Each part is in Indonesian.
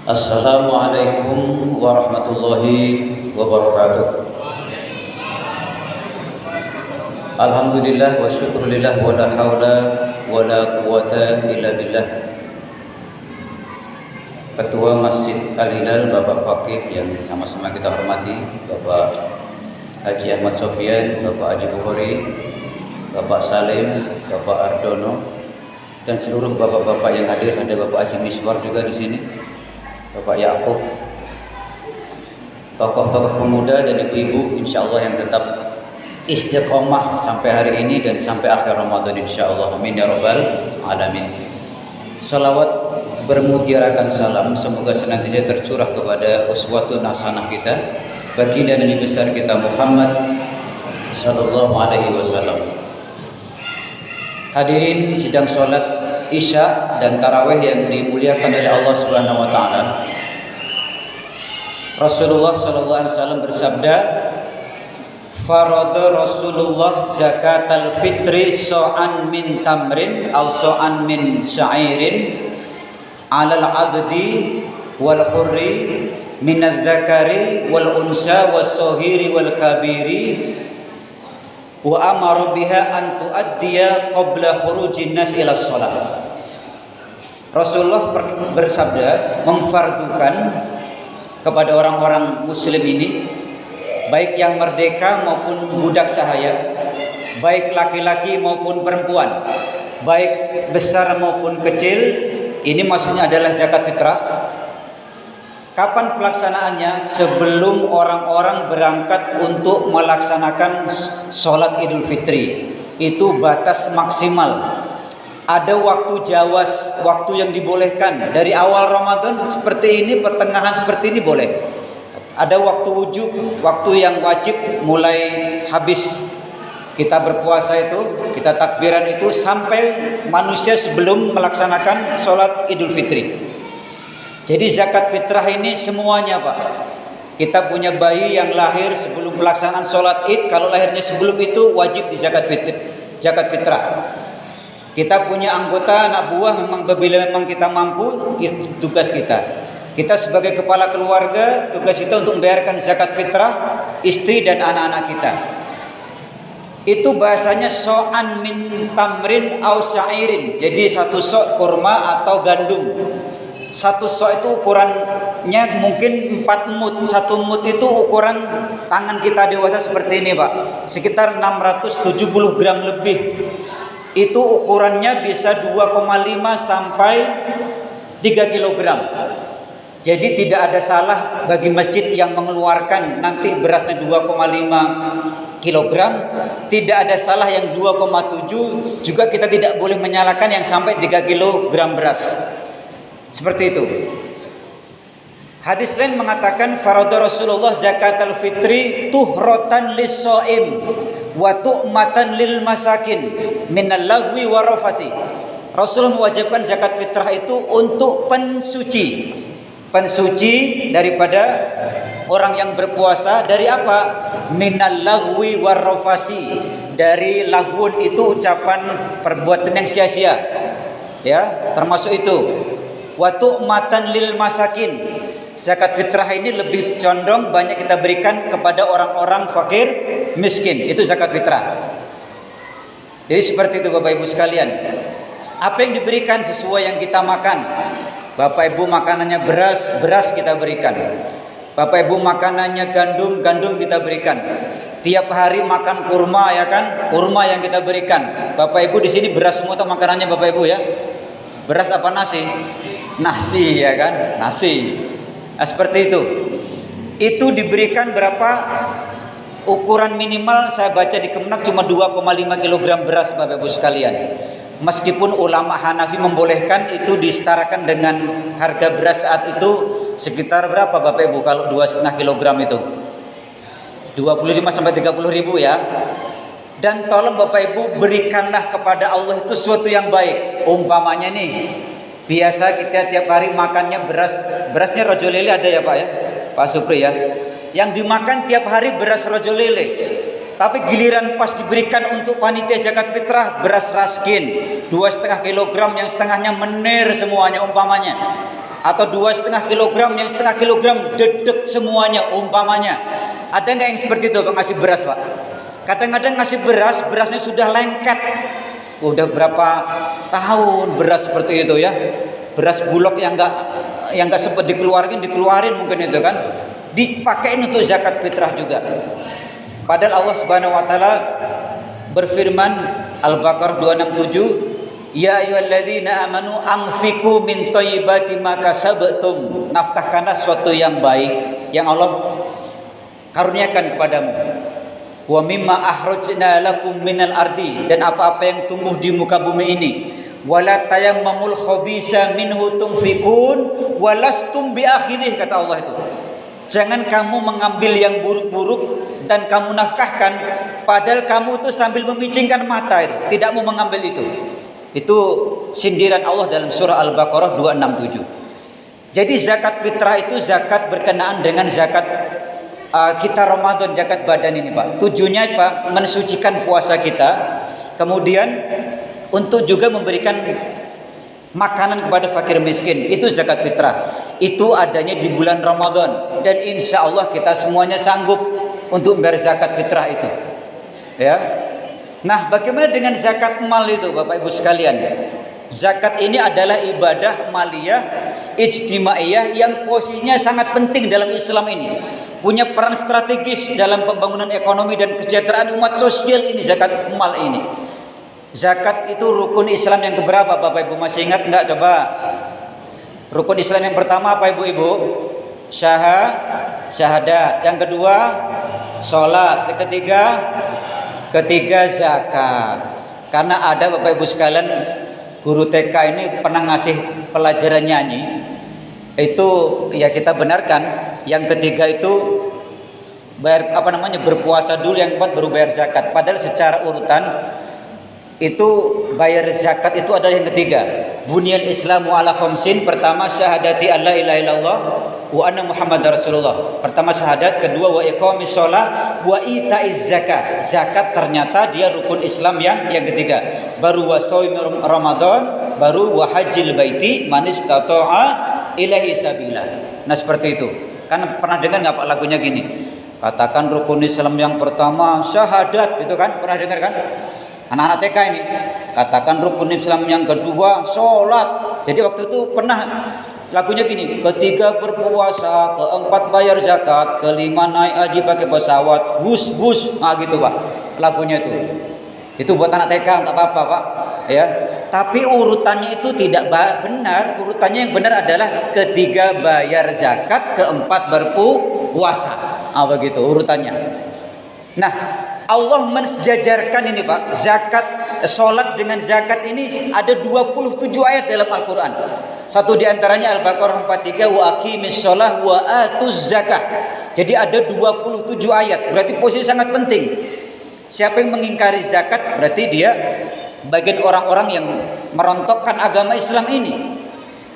Assalamualaikum warahmatullahi wabarakatuh. Alhamdulillah wa syukrulillah wa la hawla wa la quwata illa billah. Ketua Masjid Al-Hilal Bapak Faqih yang sama-sama kita hormati, Bapak Haji Ahmad Sofyan, Bapak Haji Bukhari, Bapak Salim, Bapak Ardono, dan seluruh bapak-bapak yang hadir. Ada Bapak Haji Miswar juga di sini, Bapak Yakub, tokoh-tokoh pemuda dan ibu-ibu insyaallah yang tetap istiqomah sampai hari ini dan sampai akhir Ramadan insyaallah. Amin ya rabbal alamin. Salawat bermutiarakan salam semoga senantiasa tercurah kepada uswatun hasanah kita, baginda Nabi besar kita Muhammad sallallahu alaihi wasallam. Hadirin sidang salat Isya dan tarawih yang dimuliakan oleh Allah Subhanahu wa taala. Rasulullah sallallahu alaihi wasallam bersabda, "Farada Rasulullah zakatal fitri so'an min tamrin aw so'an min sya'irin 'alal 'abdi wal hurri min adz-dzakari wal unsa was saghiri wal kabiri wa amara biha an tuaddiya qabla khurujin nas ila shalah." Rasulullah bersabda, memfardukan kepada orang-orang muslim ini, baik yang merdeka maupun budak sahaya, baik laki-laki maupun perempuan, baik besar maupun kecil, ini maksudnya adalah zakat fitrah. Kapan pelaksanaannya? Sebelum orang-orang berangkat untuk melaksanakan sholat Idul Fitri. Itu batas maksimal. Ada waktu jawas, waktu yang dibolehkan. Dari awal Ramadan seperti ini, pertengahan seperti ini boleh. Ada waktu wujub, waktu yang wajib mulai habis kita berpuasa itu, kita takbiran itu sampai manusia sebelum melaksanakan sholat Idul Fitri. Jadi zakat fitrah ini semuanya Pak. Kita punya bayi yang lahir sebelum pelaksanaan sholat Id, kalau lahirnya sebelum itu wajib di zakat fitrah. Kita punya anggota anak buah, memang bila memang kita mampu, itu tugas kita. Kita sebagai kepala keluarga, tugas kita untuk membayarkan zakat fitrah istri dan anak-anak kita. Itu bahasanya so'an min tamrin aw sya'irin. Jadi satu sok kurma atau gandum. Satu sok itu ukurannya mungkin 4 mut. Satu mut itu ukuran tangan kita dewasa seperti ini Pak. Sekitar 670 gram lebih. Itu ukurannya bisa 2,5 sampai 3 kilogram. Jadi tidak ada salah bagi masjid yang mengeluarkan nanti berasnya 2,5 kilogram. Tidak ada salah yang 2,7. Juga kita tidak boleh menyalahkan yang sampai 3 kilogram beras. Seperti itu. Hadis lain mengatakan farada Rasulullah zakatul fitri tuhratan lis-shaim wa tu'matan lil masakin minal lagwi wa rafasi. Rasulullah mewajibkan zakat fitrah itu untuk pensuci daripada orang yang berpuasa dari apa? Minal lagwi war rafasi, dari lahun itu ucapan perbuatan yang sia-sia. Ya, termasuk itu. Wa tu'matan lil masakin. Zakat fitrah ini lebih condong banyak kita berikan kepada orang-orang fakir, miskin. Itu zakat fitrah. Jadi seperti itu Bapak Ibu sekalian. Apa yang diberikan sesuai yang kita makan. Bapak Ibu makanannya beras kita berikan. Bapak Ibu makanannya gandum kita berikan. Tiap hari makan kurma ya kan? Kurma yang kita berikan. Bapak Ibu di sini beras semua atau makanannya Bapak Ibu ya? Beras apa nasi? Nasi ya kan? Nasi. Nah, seperti itu. Itu diberikan berapa? Ukuran minimal saya baca di Kemenak cuma 2,5 kg beras Bapak Ibu sekalian. Meskipun ulama Hanafi membolehkan itu disetarakan dengan harga beras saat itu sekitar berapa Bapak Ibu kalau 2,5 kg itu? 25 sampai 30 ribu ya. Dan tolong Bapak Ibu berikanlah kepada Allah itu sesuatu yang baik. Umpamanya nih, biasa kita tiap hari makannya berasnya rojo lele ada ya Pak ya? Pak Supri ya. Yang dimakan tiap hari beras rojo lele. Tapi giliran pas diberikan untuk panitia zakat fitrah beras raskin 2,5 kg yang setengahnya menir semuanya umpamanya. atau 2,5 kilogram, yang setengah kilogram dedek semuanya umpamanya. Ada nggak yang seperti itu Pak ngasih beras Pak? Kadang-kadang ngasih beras, berasnya sudah lengket. Udah berapa tahun beras seperti itu ya. Beras bulog yang nggak sempat dikeluarin mungkin itu kan. Dipakai untuk zakat fitrah juga. Padahal Allah Subhanahu wa taala berfirman Al-Baqarah 267, ya ayyuhalladzina amanu anfiqu min thayyibati ma kasabtum. Nafkahkanlah sesuatu yang baik yang Allah karuniakan kepadamu. Wa mimma akhrajna lakum minal ardi, dan apa-apa yang tumbuh di muka bumi ini. Wala tayammamul khabisa minhu tunfikun walastum biakhidih, kata Allah itu. Jangan kamu mengambil yang buruk-buruk dan kamu nafkahkan, padahal kamu itu sambil memicingkan mata itu, tidak mau mengambil itu. Itu sindiran Allah dalam surah Al-Baqarah 267. Jadi zakat fitrah itu zakat berkenaan dengan zakat kita Ramadan, zakat badan ini Pak. Tujuannya Pak mensucikan puasa kita, kemudian untuk juga memberikan makanan kepada fakir miskin. Itu zakat fitrah. Itu adanya di bulan Ramadan, dan insya Allah kita semuanya sanggup untuk membayar zakat fitrah itu. Ya. Nah, bagaimana dengan zakat mal itu Bapak Ibu sekalian? Zakat ini adalah ibadah maliyah ijtimaiyah yang posisinya sangat penting dalam Islam ini. Punya peran strategis dalam pembangunan ekonomi dan kesejahteraan umat sosial ini, zakat mal ini. Zakat itu rukun Islam yang keberapa Bapak Ibu? Masih ingat enggak coba? Rukun Islam yang pertama apa Ibu-ibu? Syahadat. Yang kedua salat. Yang ketiga zakat. Karena ada Bapak Ibu sekalian, guru TK ini pernah ngasih pelajaran nyanyi. Itu ya kita benarkan. Yang ketiga itu bayar berpuasa dulu, yang keempat baru bayar zakat. Padahal secara urutan itu bayar zakat itu adalah yang ketiga. Bunyal Islamu ala khamsin. Pertama syahadati alla ilaha illallah wa anna Muhammadar Rasulullah. Pertama syahadat, kedua wa iqamis shalah wa itaiz zakat. Zakat ternyata dia rukun Islam yang ketiga. Baru wa shaum Ramadan, baru wa hajjil baiti man istata'a ilaihi sabila. Nah seperti itu. Kan pernah dengar enggak Pak lagunya gini? Katakan rukun Islam yang pertama syahadat, itu kan pernah dengar kan? Anak-anak TK ini, katakan rukun Islam yang kedua sholat. Jadi waktu itu pernah lagunya gini, ketiga berpuasa, keempat bayar zakat, kelima naik haji pakai pesawat, bus. Nah gitu Pak lagunya itu. Itu buat anak TK, tak apa-apa Pak ya. Tapi urutannya itu tidak benar. Urutannya yang benar adalah ketiga bayar zakat, keempat berpuasa. Ah begitu urutannya. Nah, Allah mensejajarkan ini Pak, zakat, sholat dengan zakat ini ada 27 ayat dalam Al-Quran. Satu diantaranya Al-Baqarah 43, wa aqimis sholah wa atuz zakah. Jadi ada 27 ayat, berarti posisi sangat penting. Siapa yang mengingkari zakat berarti dia bagian orang-orang yang merontokkan agama Islam ini.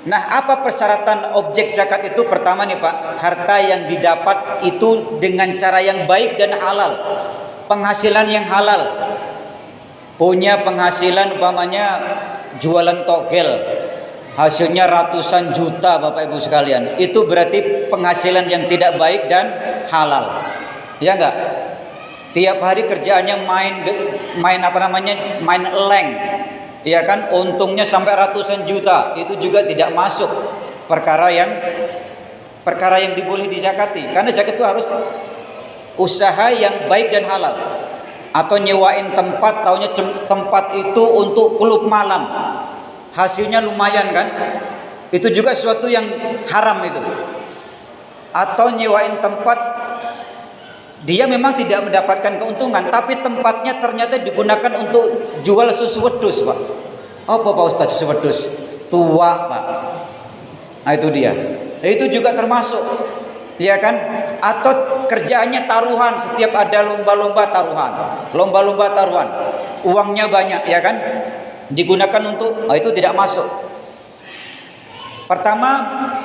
Nah, apa persyaratan objek zakat itu? Pertama nih Pak, harta yang didapat itu dengan cara yang baik dan halal. Penghasilan yang halal. Punya penghasilan umpamanya jualan togel, hasilnya ratusan juta Bapak Ibu sekalian. Itu berarti penghasilan yang tidak baik dan halal. Ya enggak? Tiap hari kerjaannya main leng. Ya kan, untungnya sampai ratusan juta, itu juga tidak masuk perkara yang diboleh dizakati. Karena zakat itu harus usaha yang baik dan halal. Atau nyewain tempat, taunya tempat itu untuk klub malam, hasilnya lumayan kan, itu juga sesuatu yang haram itu. Atau nyewain tempat, dia memang tidak mendapatkan keuntungan, tapi tempatnya ternyata digunakan untuk jual susu wedus Pak. Apa Pak Ustaz susu wedus? Tua Pak. Nah itu dia. Itu juga termasuk, ya kan? Atau kerjaannya taruhan, setiap ada lomba-lomba taruhan, uangnya banyak, ya kan? Digunakan untuk, itu tidak masuk. Pertama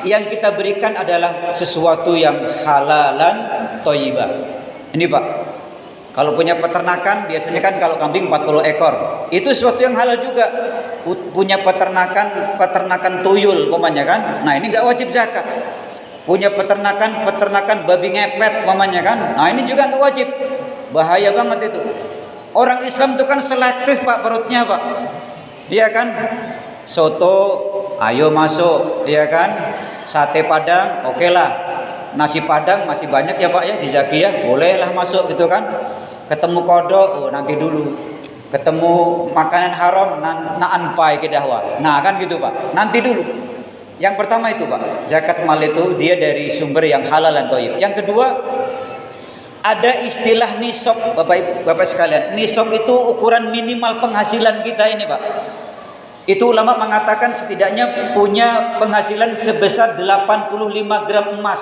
yang kita berikan adalah sesuatu yang halalan thayyibah. Ini Pak, Kalau punya peternakan, biasanya kan kalau kambing 40 ekor, itu sesuatu yang halal juga. Punya peternakan tuyul umpamanya kan, nah ini nggak wajib zakat. Punya peternakan babi ngepet umpamanya kan, nah ini juga nggak wajib. Bahaya banget itu. Orang Islam itu kan selektif Pak perutnya Pak, iya kan? Soto, ayo masuk, iya kan? Sate Padang, oke lah. Nasi Padang masih banyak ya Pak ya di Zaki ya, bolehlah masuk gitu kan. Ketemu kodok, oh nanti dulu. Ketemu makanan haram, naan pai ke dahwa. Nah kan gitu Pak, nanti dulu. Yang pertama itu Pak, zakat mal itu dia dari sumber yang halal dan thayyib. Yang kedua, ada istilah nisab Bapak sekalian. Nisab itu ukuran minimal penghasilan kita ini Pak. Itu ulama mengatakan setidaknya punya penghasilan sebesar 85 gram emas.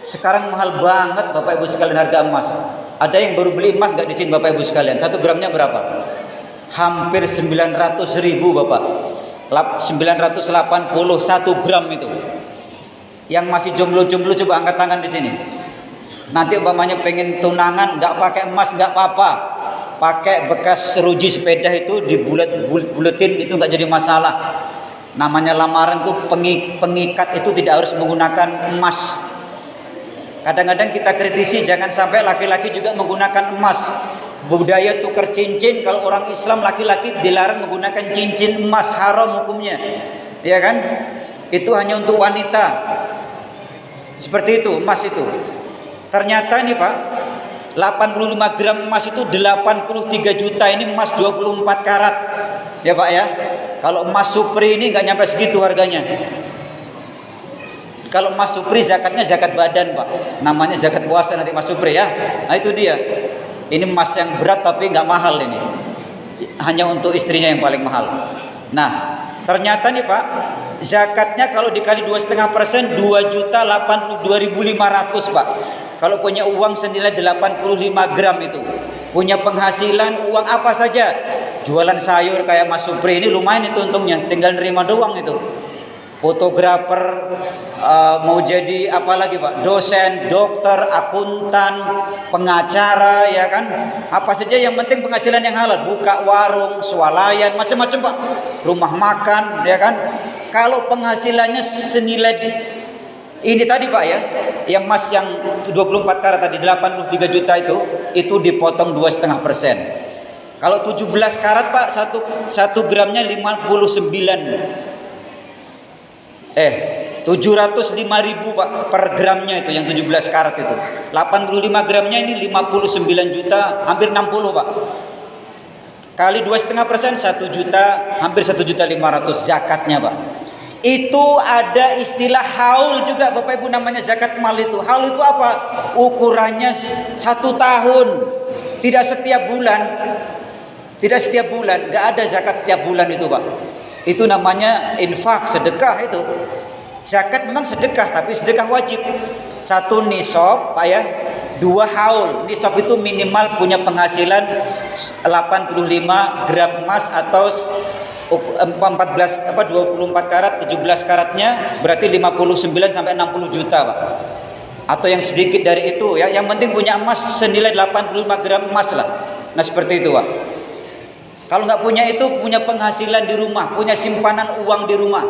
Sekarang mahal banget Bapak Ibu sekalian harga emas. Ada yang baru beli emas gak di sini Bapak Ibu sekalian? 1 gramnya berapa? Hampir 900 ribu Bapak. 981 gram itu. Yang masih jomblo-jomblo coba angkat tangan di sini. Nanti umpamanya pengen tunangan nggak pakai emas nggak apa-apa, pakai bekas ruji sepeda itu dibuletin itu nggak jadi masalah. Namanya lamaran tuh pengikat itu tidak harus menggunakan emas. Kadang-kadang kita kritisi jangan sampai laki-laki juga menggunakan emas. Budaya tukar cincin, kalau orang Islam laki-laki dilarang menggunakan cincin emas, haram hukumnya, ya kan? Itu hanya untuk wanita. Seperti itu emas itu. Ternyata nih Pak, 85 gram emas itu 83 juta, ini emas 24 karat. Ya Pak ya. Kalau emas supri ini nggak nyampe segitu harganya. Kalau emas supri zakatnya zakat badan Pak. Namanya zakat puasa nanti emas supri ya. Nah itu dia. Ini emas yang berat tapi nggak mahal ini. Hanya untuk istrinya yang paling mahal. Nah, ternyata nih Pak, zakatnya kalau dikali 2,5% 2.082.500 Pak. Kalau punya uang senilai 85 gram itu, punya penghasilan uang apa saja, jualan sayur kayak Mas Supri ini lumayan itu untungnya, tinggal nerima doang itu. Fotografer, mau jadi apa lagi Pak, dosen, dokter, akuntan, pengacara, ya kan, apa saja yang penting penghasilan yang halal, buka warung, swalayan, macam-macam Pak, rumah makan, ya kan. Kalau penghasilannya senilai ini tadi Pak ya, yang emas yang 24 karat tadi 83 juta itu dipotong 2,5%. Kalau 17 karat Pak, 1 gramnya 705.000 Pak per gramnya itu yang 17 karat itu. 85 gramnya ini 59 juta, hampir 60 Pak. Kali 2,5% 1 juta, hampir 1.500.000 zakatnya Pak. Itu ada istilah haul juga Bapak Ibu, namanya zakat mal itu. Haul itu apa? Ukurannya 1 tahun, tidak setiap bulan. Tidak setiap bulan, nggak ada zakat setiap bulan itu Pak. Itu namanya infak, sedekah itu. Zakat memang sedekah, tapi sedekah wajib. 1 nisab Pak ya, 2 haul. Nisab itu minimal punya penghasilan 85 gram emas atau 24 karat, 17 karatnya berarti 59 sampai 60 juta Pak. Atau yang sedikit dari itu ya, yang penting punya emas senilai 85 gram emas lah. Nah seperti itu Pak. Kalau nggak punya itu, punya penghasilan di rumah, punya simpanan uang di rumah.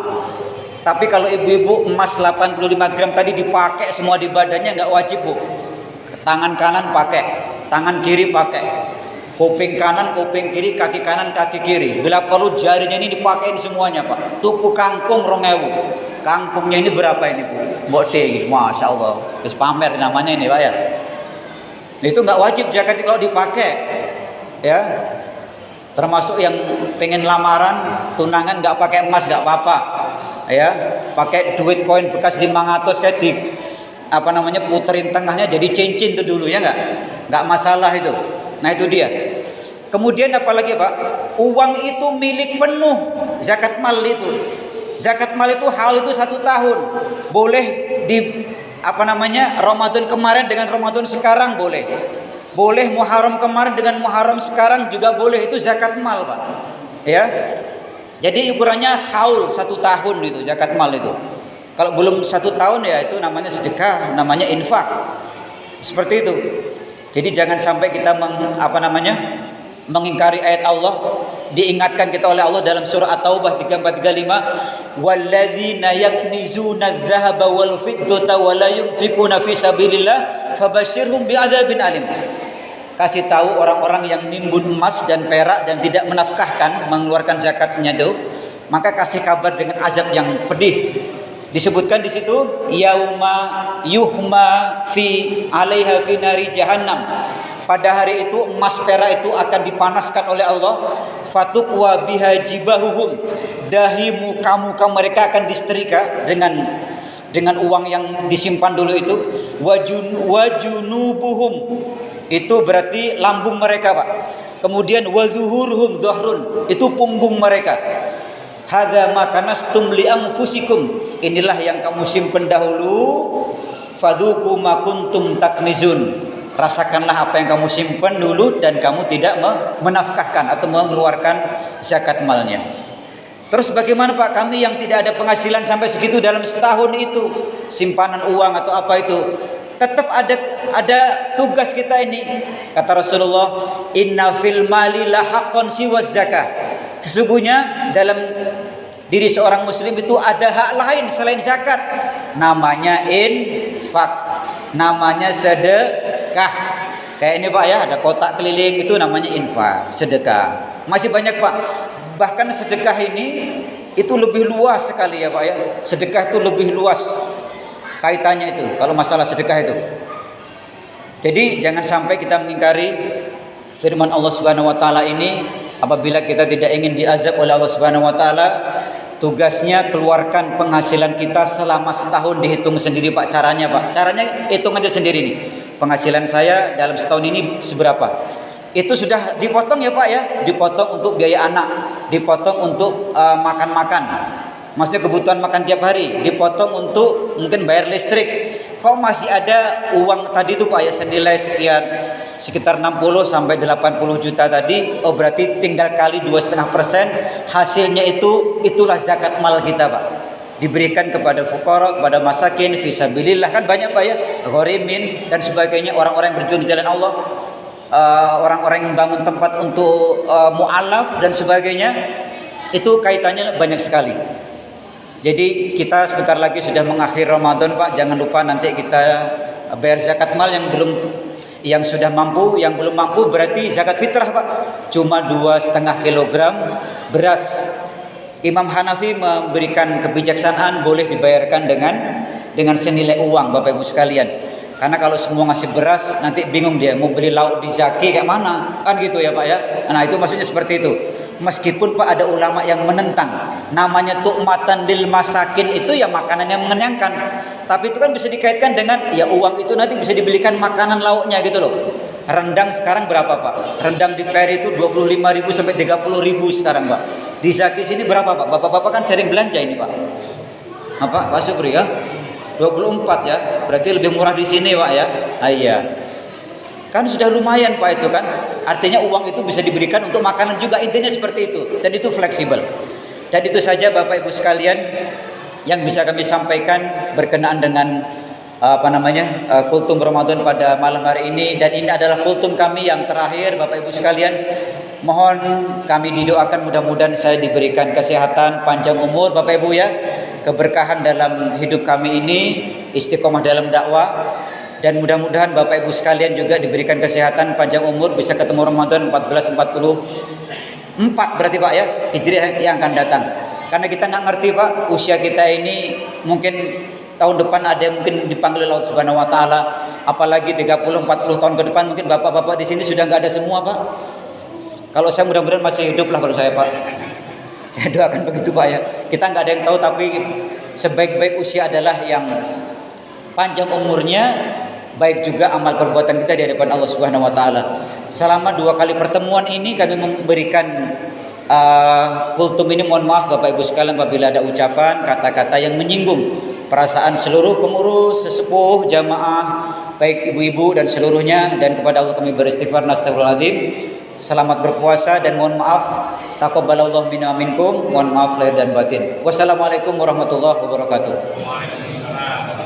Tapi kalau ibu-ibu emas 85 gram tadi dipakai semua di badannya nggak wajib Bu. Tangan kanan pakai, tangan kiri pakai. Kuping kanan, kuping kiri, kaki kanan, kaki kiri. Bila perlu jarinya ini dipakein semuanya Pak. Tuku kangkung 2.000. Kangkungnya ini berapa ini Bu? Mbok D, Masya Allah. Terus pamer namanya ini Pak ya. Itu nggak wajib zakat kalau dipakai. Ya. Termasuk yang pengen lamaran, tunangan nggak pakai emas nggak apa-apa. Ya, pakai duit koin bekas 500 kayak di puterin tengahnya jadi cincin itu dulu ya nggak masalah itu. Nah itu dia. Kemudian apalagi Pak, uang itu milik penuh, zakat mal itu. Zakat mal itu hal itu 1 tahun. Boleh di Ramadan kemarin dengan Ramadan sekarang boleh. Boleh Muharram kemarin dengan Muharram sekarang juga boleh, itu zakat mal Pak. Ya. Jadi ukurannya haul 1 tahun itu zakat mal itu. Kalau belum 1 tahun ya itu namanya sedekah, namanya infak. Seperti itu. Jadi jangan sampai kita mengingkari ayat Allah. Diingatkan kita oleh Allah dalam surah At-Taubah 3435, walladzina yaknizuna adh-dhahaba wal fiddata wa la yunfikuna fi sabilillah fabashshirhum bi'adzabin alim. Kasih tahu orang-orang yang nimbun emas dan perak dan tidak menafkahkan, mengeluarkan zakatnya itu, maka kasih kabar dengan azab yang pedih. Disebutkan di situ, yauma yuhma fi 'alaiha fi nari jahannam. Pada hari itu emas perak itu akan dipanaskan oleh Allah. Fatukwa biha jibahuhum, dahi muka mereka akan disetrika dengan uang yang disimpan dulu itu. Wajunubuhum, itu berarti lambung mereka, Pak. Kemudian wazuhurhum dhahrun, itu punggung mereka. Hadza ma kanastum li anfusikum, inilah yang kamu simpan dahulu. Fadzuqu ma kuntum taknizun, rasakanlah apa yang kamu simpan dulu dan kamu tidak menafkahkan atau mengeluarkan zakat malnya. Terus bagaimana Pak, kami yang tidak ada penghasilan sampai segitu dalam setahun itu, simpanan uang atau apa itu, tetap ada tugas kita ini. Kata Rasulullah, inna fil mali la haqqan siwaz zakah. Sesungguhnya dalam diri seorang muslim itu ada hak lain selain zakat. Namanya infak, namanya sedekah. Kayak ini Pak ya, ada kotak keliling, itu namanya infak, sedekah. Masih banyak Pak. Bahkan sedekah ini itu lebih luas sekali ya Pak ya. Sedekah itu lebih luas kaitannya itu kalau masalah sedekah itu. Jadi jangan sampai kita mengingkari firman Allah Subhanahu wa taala ini. Apabila kita tidak ingin diazab oleh Allah Subhanahu wa taala, tugasnya keluarkan penghasilan kita selama setahun, dihitung sendiri Pak. Caranya Pak, caranya hitung aja sendiri nih. Penghasilan saya dalam setahun ini seberapa? Itu sudah dipotong ya Pak ya. Dipotong untuk biaya anak, dipotong untuk makan-makan, maksudnya kebutuhan makan tiap hari, dipotong untuk mungkin bayar listrik. Kok masih ada uang tadi itu Pak ya, senilai sekitar 60 sampai 80 juta tadi. Oh berarti tinggal kali 2,5%, hasilnya itulah zakat mal kita Pak. Diberikan kepada fuqara, kepada masakin, fisabilillah, kan banyak Pak ya, ghorimin dan sebagainya, orang-orang yang berjuang di jalan Allah, orang-orang yang bangun tempat untuk mu'alaf dan sebagainya. Itu kaitannya banyak sekali. Jadi kita sebentar lagi sudah mengakhiri Ramadan Pak. Jangan lupa nanti kita bayar zakat mal yang sudah mampu. Yang belum mampu berarti zakat fitrah Pak. Cuma 2,5 kilogram beras. Imam Hanafi memberikan kebijaksanaan boleh dibayarkan dengan senilai uang Bapak Ibu sekalian. Karena kalau semua ngasih beras nanti bingung dia mau beli lauk di Zaki kayak mana, kan gitu ya Pak ya. Nah itu maksudnya seperti itu. Meskipun Pak ada ulama yang menentang, namanya tu'matan lil masakin, itu ya makanan yang mengenyangkan. Tapi itu kan bisa dikaitkan dengan ya uang itu nanti bisa dibelikan makanan lauknya gitu loh. Rendang sekarang berapa Pak? Rendang di Peri itu 25.000 sampai 30.000 sekarang Pak. Di Zaki sini berapa Pak? Bapak-bapak kan sering belanja ini Pak. Apa Pak Supri ya? 24 ya. Berarti lebih murah di sini Pak ya. Iya. Kan sudah lumayan Pak itu kan. Artinya uang itu bisa diberikan untuk makanan juga, intinya seperti itu. Dan itu fleksibel. Dan itu saja Bapak Ibu sekalian yang bisa kami sampaikan berkenaan dengan kultum Ramadan pada malam hari ini. Dan ini adalah kultum kami yang terakhir Bapak Ibu sekalian. Mohon kami didoakan mudah-mudahan saya diberikan kesehatan, panjang umur Bapak Ibu ya, keberkahan dalam hidup kami ini, istiqomah dalam dakwah. Dan mudah-mudahan Bapak Ibu sekalian juga diberikan kesehatan, panjang umur, bisa ketemu Ramadan 1444 berarti Pak ya, Hijriah yang akan datang. Karena kita nggak ngerti Pak, usia kita ini mungkin tahun depan ada yang mungkin dipanggil Allah Subhanahu wa taala, apalagi 30-40 tahun ke depan mungkin bapak-bapak di sini sudah nggak ada semua Pak. Kalau saya mudah-mudahan masih hidup lah kalau saya Pak. Saya doakan begitu Pak ya. Kita nggak ada yang tahu, tapi sebaik-baik usia adalah yang panjang umurnya, baik juga amal perbuatan kita di hadapan Allah Subhanahu wa taala. Selama 2 kali pertemuan ini kami memberikan kultum ini, mohon maaf Bapak Ibu sekalian apabila ada ucapan kata-kata yang menyinggung perasaan seluruh pengurus, sesepuh, jamaah, baik ibu-ibu dan seluruhnya, dan kepada Allah kami beristighfar, astagfirullahaladzim. Selamat berpuasa dan mohon maaf, taqabbalallahu minna minkum, mohon maaf lahir dan batin. Wassalamualaikum warahmatullahi wabarakatuh.